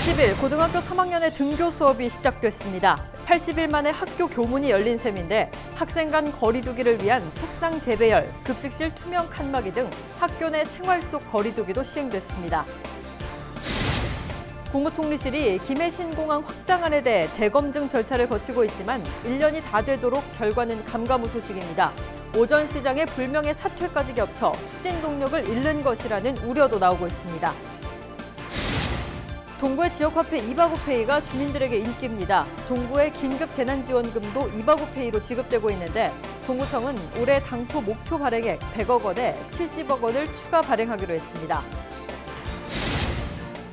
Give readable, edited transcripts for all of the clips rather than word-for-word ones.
20일 고등학교 3학년의 등교 수업이 시작됐습니다. 80일 만에 학교 교문이 열린 셈인데 학생 간 거리두기를 위한 책상 재배열, 급식실 투명 칸막이 등 학교 내 생활 속 거리두기도 시행됐습니다. 국무총리실이 김해 신공항 확장안에 대해 재검증 절차를 거치고 있지만 1년이 다 되도록 결과는 감가무소식입니다. 오전 시장의 불명예 사퇴까지 겹쳐 추진 동력을 잃는 것이라는 우려도 나오고 있습니다. 동구의 지역화폐 이바구페이가 주민들에게 인기입니다. 동구의 긴급재난지원금도 이바구페이로 지급되고 있는데 동구청은 올해 당초 목표 발행액 100억 원에 70억 원을 추가 발행하기로 했습니다.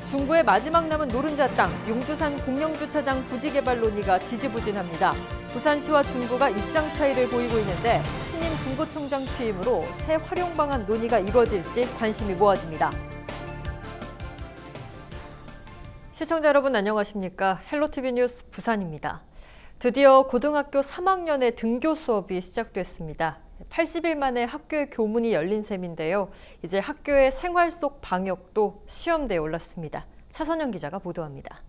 중구의 마지막 남은 노른자 땅, 용두산 공영주차장 부지 개발 논의가 지지부진합니다. 부산시와 중구가 입장 차이를 보이고 있는데 신임 중구청장 취임으로 새 활용 방안 논의가 이뤄질지 관심이 모아집니다. 시청자 여러분 안녕하십니까? 헬로티비 뉴스 부산입니다. 드디어 고등학교 3학년의 등교 수업이 시작됐습니다. 80일 만에 학교의 교문이 열린 셈인데요. 이제 학교의 생활 속 방역도 시험대에 올랐습니다. 차선영 기자가 보도합니다.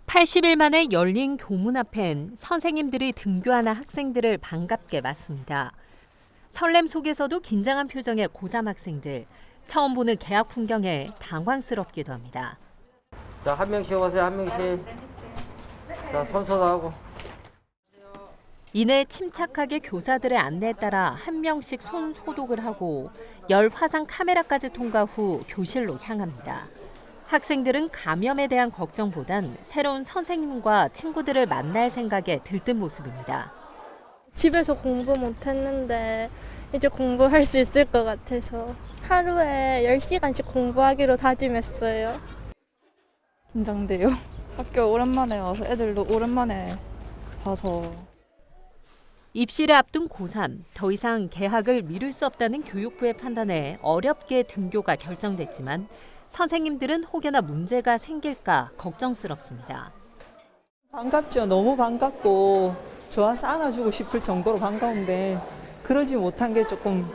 80일 만에 열린 교문 앞엔 선생님들이 등교하는 학생들을 반갑게 맞습니다. 설렘 속에서도 긴장한 표정의 고3 학생들. 처음 보는 개학 풍경에 당황스럽기도 합니다. 자, 한 명씩 오세요. 한 명씩. 자, 손소독하고. 이내 침착하게 교사들의 안내에 따라 한 명씩 손 소독을 하고 열 화상 카메라까지 통과 후 교실로 향합니다. 학생들은 감염에 대한 걱정보단 새로운 선생님과 친구들을 만날 생각에 들뜬 모습입니다. 집에서 공부 못했는데 이제 공부할 수 있을 것 같아서 하루에 10시간씩 공부하기로 다짐했어요. 긴장돼요. 학교 오랜만에 와서 애들도 오랜만에 봐서. 입시를 앞둔 고3, 더 이상 개학을 미룰 수 없다는 교육부의 판단에 어렵게 등교가 결정됐지만 선생님들은 혹여나 문제가 생길까 걱정스럽습니다. 반갑죠. 너무 반갑고 좋아서 안아주고 싶을 정도로 반가운데 그러지 못한 게 조금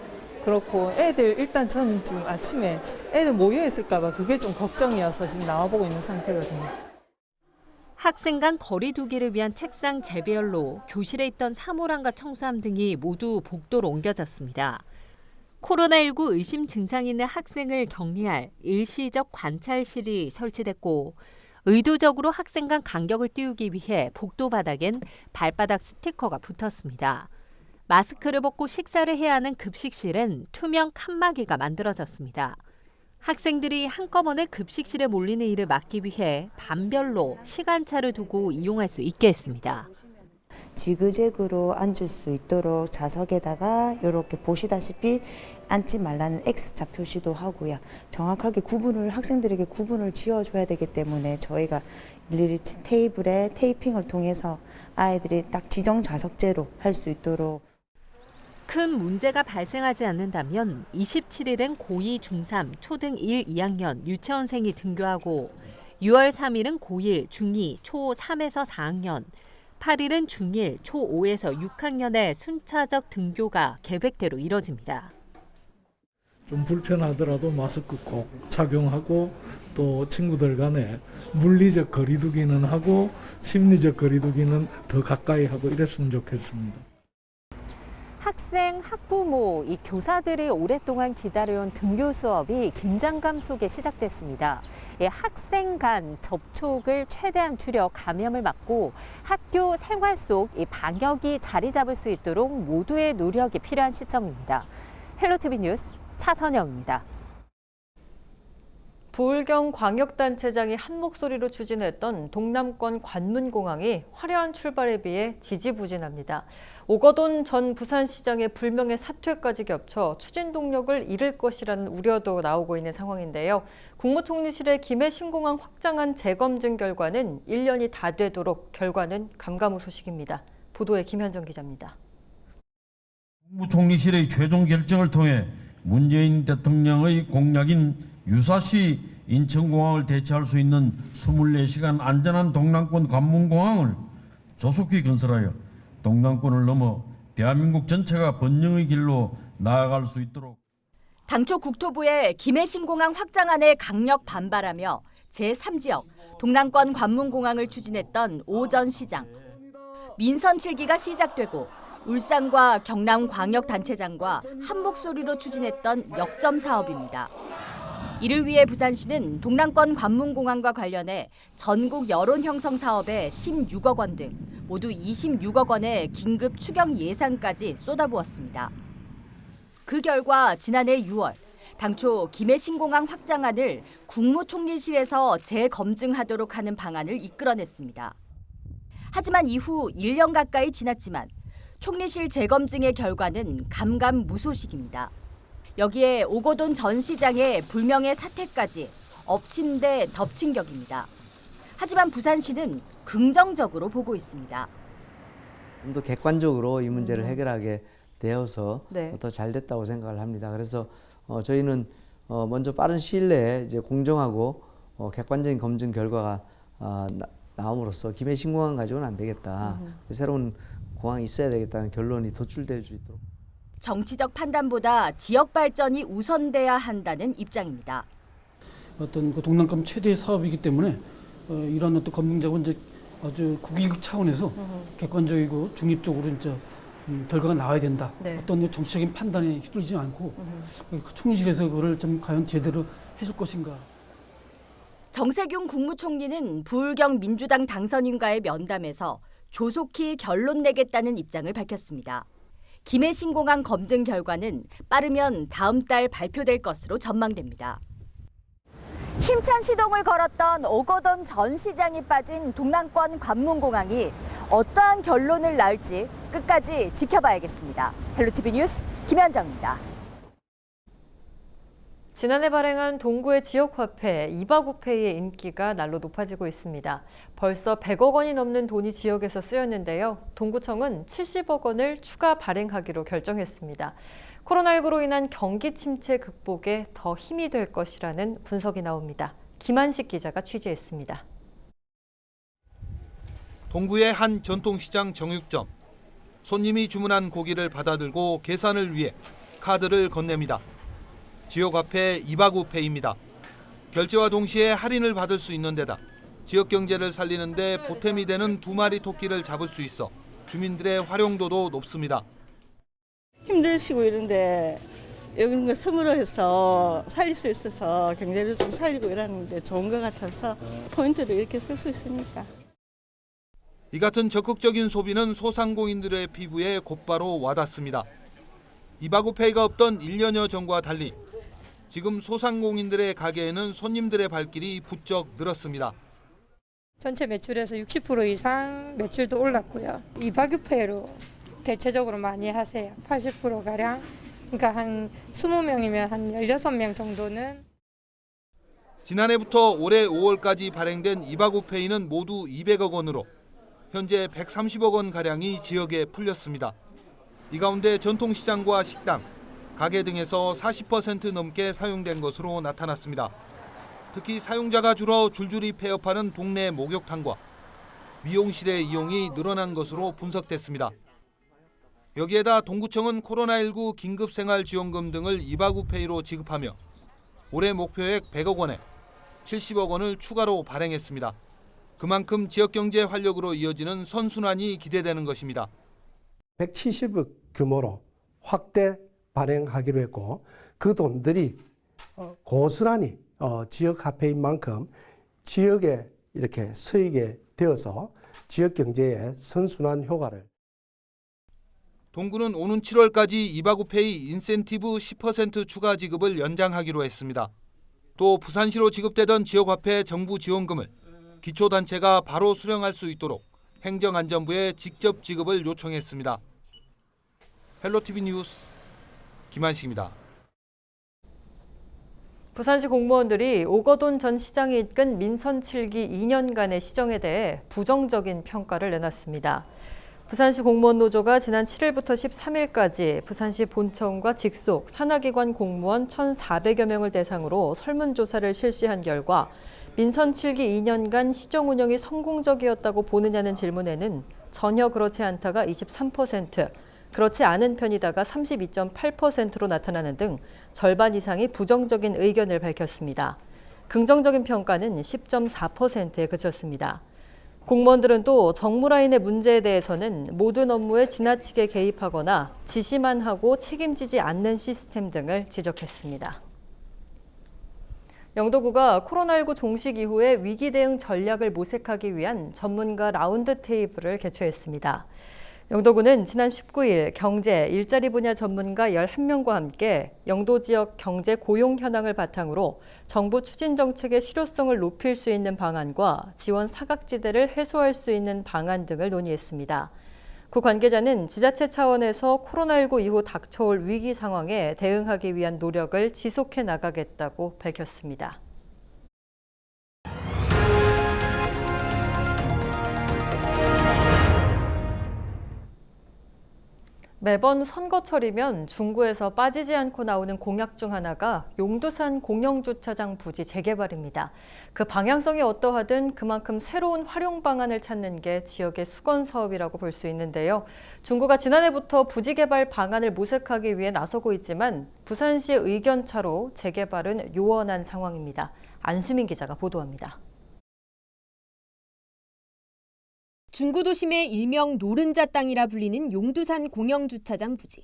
그렇고 애들 일단 저는 지금 아침에 애들 모여있을까 봐 그게 좀 걱정이어서 지금 나와보고 있는 상태거든요. 학생 간 거리 두기를 위한 책상 재배열로 교실에 있던 사물함과 청소함 등이 모두 복도로 옮겨졌습니다. 코로나19 의심 증상이 있는 학생을 격리할 일시적 관찰실이 설치됐고 의도적으로 학생 간 간격을 띄우기 위해 복도 바닥엔 발바닥 스티커가 붙었습니다. 마스크를 벗고 식사를 해야 하는 급식실엔 투명 칸막이가 만들어졌습니다. 학생들이 한꺼번에 급식실에 몰리는 일을 막기 위해 반별로 시간차를 두고 이용할 수 있게 했습니다. 지그재그로 앉을 수 있도록 좌석에다가 이렇게 보시다시피 앉지 말라는 X자 표시도 하고요. 정확하게 학생들에게 구분을 지어줘야 되기 때문에 저희가 일일이 테이블에 테이핑을 통해서 아이들이 딱 지정 좌석제로 할 수 있도록. 큰 문제가 발생하지 않는다면 27일엔 고2, 중3, 초등 1, 2학년 유치원생이 등교하고 6월 3일은 고1, 중2, 초3에서 4학년, 8일은 중1, 초5에서 6학년의 순차적 등교가 계획대로 이뤄집니다. 좀 불편하더라도 마스크 꼭 착용하고 또 친구들 간에 물리적 거리두기는 하고 심리적 거리두기는 더 가까이 하고 이랬으면 좋겠습니다. 학생, 학부모, 이 교사들이 오랫동안 기다려온 등교 수업이 긴장감 속에 시작됐습니다. 학생 간 접촉을 최대한 줄여 감염을 막고 학교 생활 속 이 방역이 자리 잡을 수 있도록 모두의 노력이 필요한 시점입니다. 헬로티비 뉴스 차선영입니다. 부울경 광역단체장이 한 목소리로 추진했던 동남권 관문공항이 화려한 출발에 비해 지지부진합니다. 오거돈 전 부산시장의 불명예 사퇴까지 겹쳐 추진 동력을 잃을 것이라는 우려도 나오고 있는 상황인데요. 국무총리실의 김해 신공항 확장안 재검증 결과는 1년이 다 되도록 결과는 감가무소식입니다. 보도에 김현정 기자입니다. 국무총리실의 최종 결정을 통해 문재인 대통령의 공약인 유사시 인천공항을 대체할 수 있는 24시간 안전한 동남권 관문공항을 조속히 건설하여 동남권을 넘어 대한민국 전체가 번영의 길로 나아갈 수 있도록. 당초 국토부의 김해신공항 확장안에 강력 반발하며 제3지역 동남권 관문공항을 추진했던 오 전 시장. 민선 7기가 시작되고 울산과 경남광역단체장과 한 목소리로 추진했던 역점 사업입니다. 이를 위해 부산시는 동남권 관문공항과 관련해 전국 여론 형성 사업에 16억 원 등 모두 26억 원의 긴급 추경 예산까지 쏟아부었습니다. 그 결과 지난해 6월 당초 김해신공항 확장안을 국무총리실에서 재검증하도록 하는 방안을 이끌어냈습니다. 하지만 이후 1년 가까이 지났지만 총리실 재검증의 결과는 감감무소식입니다. 여기에 오거돈 전 시장의 불명예 사퇴까지 엎친 데 덮친 격입니다. 하지만 부산시는 긍정적으로 보고 있습니다. 좀 더 객관적으로 이 문제를 해결하게 되어서 네. 더 잘 됐다고 생각을 합니다. 그래서 저희는 먼저 빠른 시일 내에 이제 공정하고 객관적인 검증 결과가 나옴으로써 김해신공항 가지고는 안 되겠다. 새로운 공항이 있어야 되겠다는 결론이 도출될 수 있도록. 정치적 판단보다 지역 발전이 우선돼야 한다는 입장입니다. 어떤 그 동남권 최대 사업이기 때문에 이런 어떤 검증작은 이제 아주 국익 차원에서 객관적이고 중립적으로 이제 결과가 나와야 된다. 네. 어떤 정치적인 판단에 휘둘리지 않고 총리실에서 그걸 좀 과연 제대로 해줄 것인가. 정세균 국무총리는 부울경 민주당 당선인과의 면담에서 조속히 결론 내겠다는 입장을 밝혔습니다. 김해신공항 검증 결과는 빠르면 다음 달 발표될 것으로 전망됩니다. 힘찬 시동을 걸었던 오거돈 전 시장이 빠진 동남권 관문공항이 어떠한 결론을 낳을지 끝까지 지켜봐야겠습니다. 헬로티비 뉴스 김현정입니다. 지난해 발행한 동구의 지역화폐 이바구페이의 인기가 날로 높아지고 있습니다. 벌써 100억 원이 넘는 돈이 지역에서 쓰였는데요. 동구청은 70억 원을 추가 발행하기로 결정했습니다. 코로나19로 인한 경기 침체 극복에 더 힘이 될 것이라는 분석이 나옵니다. 김한식 기자가 취재했습니다. 동구의 한 전통시장 정육점. 손님이 주문한 고기를 받아들고 계산을 위해 카드를 건넵니다. 지역화폐 이바구페이입니다. 결제와 동시에 할인을 받을 수 있는 데다 지역 경제를 살리는 데 보탬이 되는 2마리 토끼를 잡을 수 있어 주민들의 활용도도 높습니다. 힘드시고 이런데 이런 거 선물로 해서 살릴 수 있어서 경제를 좀 살리고 이러는데 좋은 것 같아서 포인트를 이렇게 쓸 수 있으니까. 이 같은 적극적인 소비는 소상공인들의 피부에 곧바로 와닿습니다. 이바구페이가 없던 1년여 전과 달리 지금 소상공인들의 가게에는 손님들의 발길이 부쩍 늘었습니다. 전체 매출에서 60% 이상 매출도 올랐고요. 이바구페이로 대체적으로 많이 하세요. 80%가량. 그러니까 한 20명이면 한 16명 정도는. 지난해부터 올해 5월까지 발행된 이바구페이는 모두 200억 원으로 현재 130억 원가량이 지역에 풀렸습니다. 이 가운데 전통시장과 식당, 가게 등에서 40% 넘게 사용된 것으로 나타났습니다. 특히 사용자가 줄어 줄줄이 폐업하는 동네 목욕탕과 미용실의 이용이 늘어난 것으로 분석됐습니다. 여기에다 동구청은 코로나19 긴급생활지원금 등을 이바구페이로 지급하며 올해 목표액 100억 원에 70억 원을 추가로 발행했습니다. 그만큼 지역경제 활력으로 이어지는 선순환이 기대되는 것입니다. 170억 규모로 확대 발행하기로 했고 그 돈들이 고스란히 지역 화폐인 만큼 지역에 이렇게 쓰이게 되어서 지역 경제의 선순환 효과를. 동구는 오는 7월까지 이바구페이 인센티브 10% 추가 지급을 연장하기로 했습니다. 또 부산시로 지급되던 지역화폐 정부 지원금을 기초단체가 바로 수령할 수 있도록 행정안전부에 직접 지급을 요청했습니다. 헬로티비 뉴스 김한식입니다. 부산시 공무원들이 오거돈 전 시장이 이끈 민선 7기 2년간의 시정에 대해 부정적인 평가를 내놨습니다. 부산시 공무원노조가 지난 7일부터 13일까지 부산시 본청과 직속, 산하기관 공무원 1,400여 명을 대상으로 설문조사를 실시한 결과 민선 7기 2년간 시정 운영이 성공적이었다고 보느냐는 질문에는 전혀 그렇지 않다가 23%, 그렇지 않은 편이다가 32.8%로 나타나는 등 절반 이상이 부정적인 의견을 밝혔습니다. 긍정적인 평가는 10.4%에 그쳤습니다. 공무원들은 또 정무라인의 문제에 대해서는 모든 업무에 지나치게 개입하거나 지시만 하고 책임지지 않는 시스템 등을 지적했습니다. 영도구가 코로나19 종식 이후에 위기 대응 전략을 모색하기 위한 전문가 라운드 테이블을 개최했습니다. 영도구는 지난 19일 경제, 일자리 분야 전문가 11명과 함께 영도 지역 경제 고용 현황을 바탕으로 정부 추진 정책의 실효성을 높일 수 있는 방안과 지원 사각지대를 해소할 수 있는 방안 등을 논의했습니다. 구 관계자는 지자체 차원에서 코로나19 이후 닥쳐올 위기 상황에 대응하기 위한 노력을 지속해 나가겠다고 밝혔습니다. 매번 선거철이면 중구에서 빠지지 않고 나오는 공약 중 하나가 용두산 공영주차장 부지 재개발입니다. 그 방향성이 어떠하든 그만큼 새로운 활용 방안을 찾는 게 지역의 수건 사업이라고 볼 수 있는데요. 중구가 지난해부터 부지 개발 방안을 모색하기 위해 나서고 있지만 부산시의 의견차로 재개발은 요원한 상황입니다. 안수민 기자가 보도합니다. 중구 도심의 일명 노른자 땅이라 불리는 용두산 공영주차장 부지.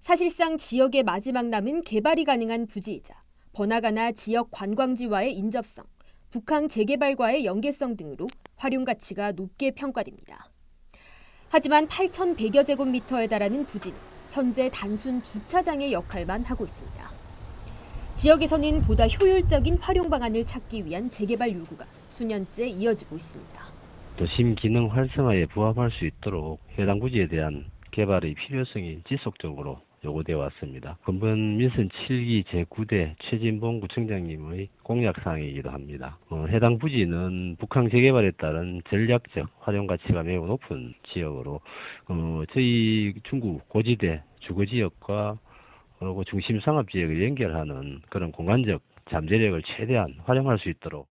사실상 지역의 마지막 남은 개발이 가능한 부지이자 번화가나 지역 관광지와의 인접성, 북항 재개발과의 연계성 등으로 활용 가치가 높게 평가됩니다. 하지만 8,100여 제곱미터에 달하는 부지는 현재 단순 주차장의 역할만 하고 있습니다. 지역에서는 보다 효율적인 활용 방안을 찾기 위한 재개발 요구가 수년째 이어지고 있습니다. 도심 기능 활성화에 부합할 수 있도록 해당 부지에 대한 개발의 필요성이 지속적으로 요구되어 왔습니다. 금번 민선 7기 제9대 최진봉 구청장님의 공약사항이기도 합니다. 해당 부지는 북항 재개발에 따른 전략적 활용 가치가 매우 높은 지역으로 저희 중구 고지대 주거지역과 그리고 중심 상업지역을 연결하는 그런 공간적 잠재력을 최대한 활용할 수 있도록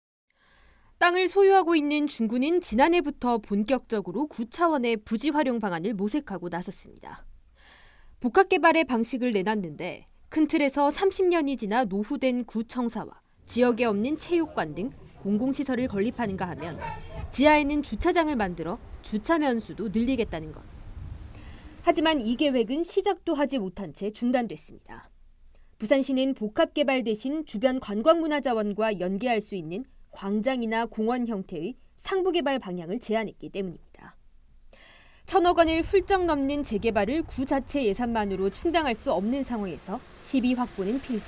땅을 소유하고 있는 중구는 지난해부터 본격적으로 구 차원의 부지 활용 방안을 모색하고 나섰습니다. 복합 개발의 방식을 내놨는데 큰 틀에서 30년이 지나 노후된 구청사와 지역에 없는 체육관 등 공공시설을 건립하는가 하면 지하에는 주차장을 만들어 주차 면수도 늘리겠다는 것. 하지만 이 계획은 시작도 하지 못한 채 중단됐습니다. 부산시는 복합 개발 대신 주변 관광문화자원과 연계할 수 있는 광장이나 공원 형태의 상부 개발 방향을 제안했기 때문입니다. 1,000억 원을 훌쩍 넘는 재개발을 구 자체 예산만으로 충당할 수 없는 상황에서 시비 확보는 필수.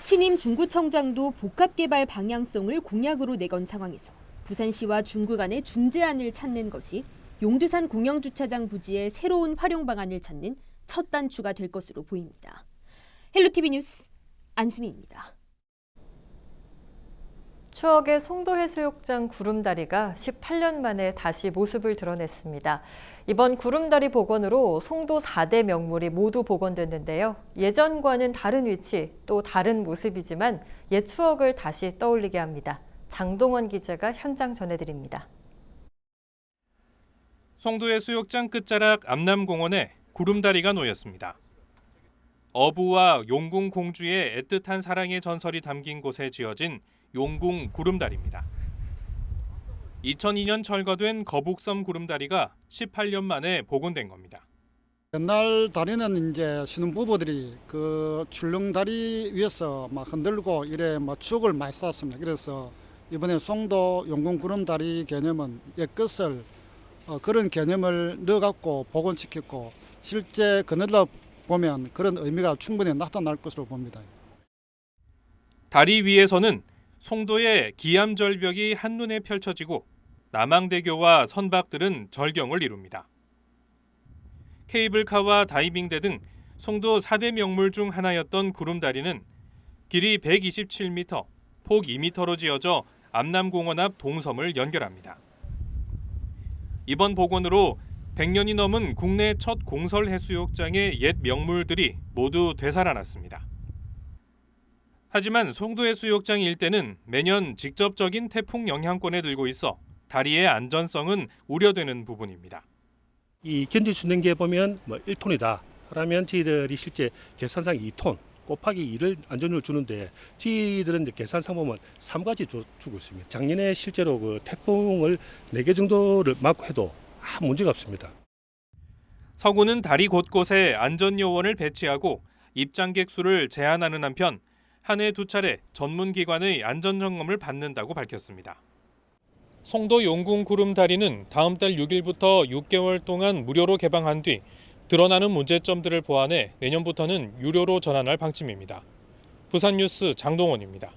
신임 중구청장도 복합 개발 방향성을 공약으로 내건 상황에서 부산시와 중구 간의 중재안을 찾는 것이 용두산 공영주차장 부지의 새로운 활용 방안을 찾는 첫 단추가 될 것으로 보입니다. 헬로티비 뉴스 안수민입니다. 추억의 송도해수욕장 구름다리가 18년 만에 다시 모습을 드러냈습니다. 이번 구름다리 복원으로 송도 4대 명물이 모두 복원됐는데요. 예전과는 다른 위치, 또 다른 모습이지만 옛 추억을 다시 떠올리게 합니다. 장동원 기자가 현장 전해드립니다. 송도해수욕장 끝자락 암남공원에 구름다리가 놓였습니다. 어부와 용궁 공주의 애틋한 사랑의 전설이 담긴 곳에 지어진 용궁 구름다리입니다. 2002년 철거된 거북섬 구름다리가 18년 만에 복원된 겁니다. 옛날 다리는 이제 신혼부부들이 그 출렁다리 위에서 막 흔들고 이래 뭐 추억을 많이 쌓았습니다. 그래서 이번에 송도 용궁 구름다리 개념은 옛것을 그런 개념을 넣어갖고 복원시켰고 실제 그늘러 보면 그런 의미가 충분히 나타날 것으로 봅니다. 다리 위에서는 송도의 기암절벽이 한눈에 펼쳐지고 남항대교와 선박들은 절경을 이룹니다. 케이블카와 다이빙대 등 송도 4대 명물 중 하나였던 구름다리는 길이 127m, 폭 2m로 지어져 암남공원 앞 동섬을 연결합니다. 이번 복원으로 100년이 넘은 국내 첫 공설 해수욕장의 옛 명물들이 모두 되살아났습니다. 하지만 송도해수욕장 일대는 매년 직접적인 태풍 영향권에 들고 있어 다리의 안전성은 우려되는 부분입니다. 이 견딜 수 있는 게 보면 뭐 1톤이다. 그러면 저희들이 실제 계산상 2톤 곱하기 2를 안전율을 주는데 저희들은 이제 계산상 보면 3가지 주고 있습니다. 작년에 실제로 그 태풍을 4개 정도를 맞고 해도 아무 문제가 없습니다. 서구는 다리 곳곳에 안전요원을 배치하고 입장객 수를 제한하는 한편 한 해 2차례 전문기관의 안전점검을 받는다고 밝혔습니다. 송도 용궁 구름다리는 다음 달 6일부터 6개월 동안 무료로 개방한 뒤 드러나는 문제점들을 보완해 내년부터는 유료로 전환할 방침입니다. 부산뉴스 장동원입니다.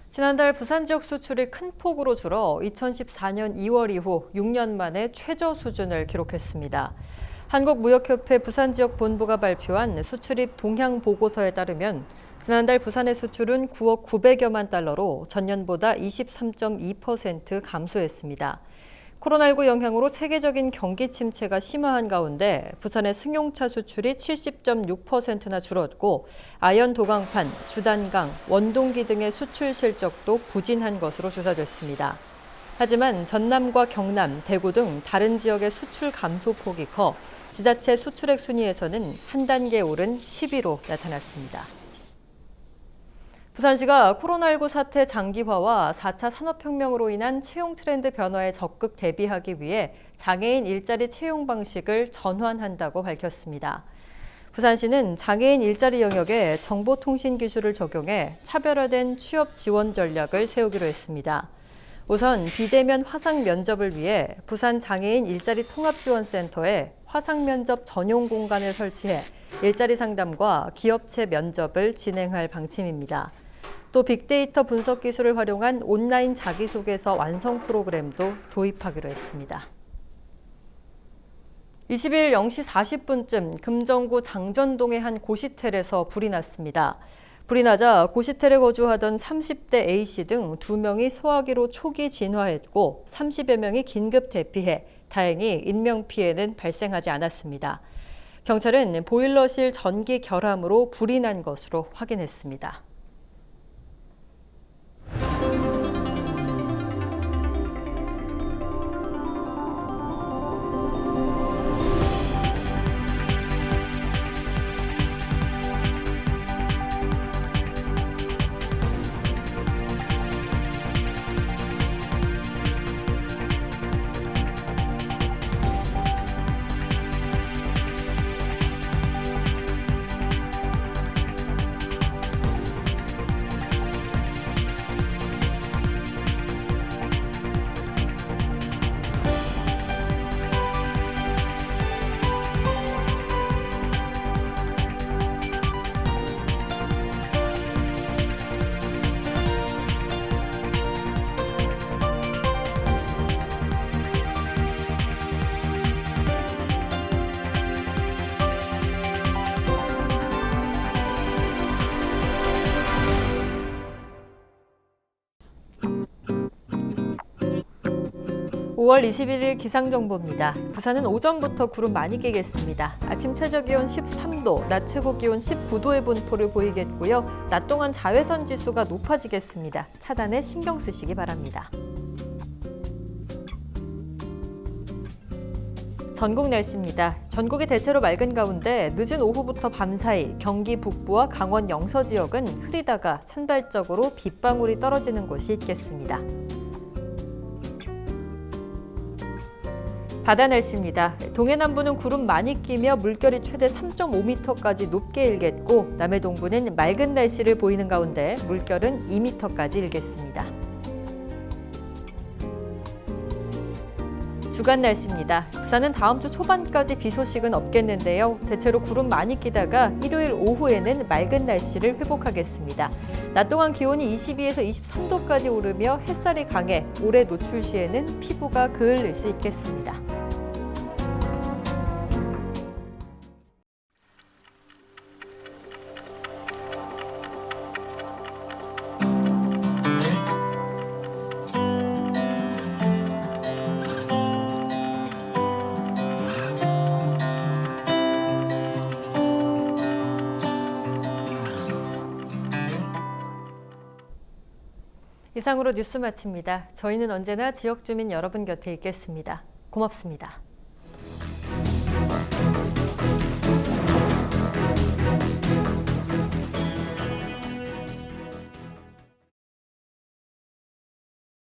지난달 부산 지역 수출이 큰 폭으로 줄어 2014년 2월 이후 6년 만에 최저 수준을 기록했습니다. 한국무역협회 부산지역 본부가 발표한 수출입 동향 보고서에 따르면 지난달 부산의 수출은 9억 900여만 달러로 전년보다 23.2% 감소했습니다. 코로나19 영향으로 세계적인 경기 침체가 심화한 가운데 부산의 승용차 수출이 70.6%나 줄었고 아연 도강판, 주단강, 원동기 등의 수출 실적도 부진한 것으로 조사됐습니다. 하지만 전남과 경남, 대구 등 다른 지역의 수출 감소폭이 커 지자체 수출액 순위에서는 한 단계 오른 10위로 나타났습니다. 부산시가 코로나19 사태 장기화와 4차 산업혁명으로 인한 채용 트렌드 변화에 적극 대비하기 위해 장애인 일자리 채용 방식을 전환한다고 밝혔습니다. 부산시는 장애인 일자리 영역에 정보통신 기술을 적용해 차별화된 취업 지원 전략을 세우기로 했습니다. 우선 비대면 화상 면접을 위해 부산 장애인 일자리 통합지원센터에 화상 면접 전용 공간을 설치해 일자리 상담과 기업체 면접을 진행할 방침입니다. 또 빅데이터 분석 기술을 활용한 온라인 자기소개서 완성 프로그램도 도입하기로 했습니다. 20일 0시 40분쯤 금정구 장전동의 한 고시텔에서 불이 났습니다. 불이 나자 고시텔에 거주하던 30대 A씨 등 2명이 소화기로 초기 진화했고 30여 명이 긴급 대피해 다행히 인명피해는 발생하지 않았습니다. 경찰은 보일러실 전기 결함으로 불이 난 것으로 확인했습니다. (5월 21일) 기상정보입니다. 부산은 오전부터 구름 많이 끼겠습니다. 아침 최저기온 13도, 낮 최고기온 19도의 분포를 보이겠고요. 낮 동안 자외선 지수가 높아지겠습니다. 차단에 신경 쓰시기 바랍니다. 전국 날씨입니다. 전국이 대체로 맑은 가운데 늦은 오후부터 밤사이 경기 북부와 강원 영서 지역은 흐리다가 산발적으로 빗방울이 떨어지는 곳이 있겠습니다. 바다 날씨입니다. 동해남부는 구름 많이 끼며 물결이 최대 3.5m까지 높게 일겠고 남해 동부는 맑은 날씨를 보이는 가운데 물결은 2m까지 일겠습니다. 주간 날씨입니다. 부산은 다음 주 초반까지 비 소식은 없겠는데요. 대체로 구름 많이 끼다가 일요일 오후에는 맑은 날씨를 회복하겠습니다. 낮 동안 기온이 22에서 23도까지 오르며 햇살이 강해 오래 노출 시에는 피부가 그을릴 수 있겠습니다. 이상으로 뉴스 마칩니다. 저희는 언제나 지역 주민 여러분 곁에 있겠습니다. 고맙습니다.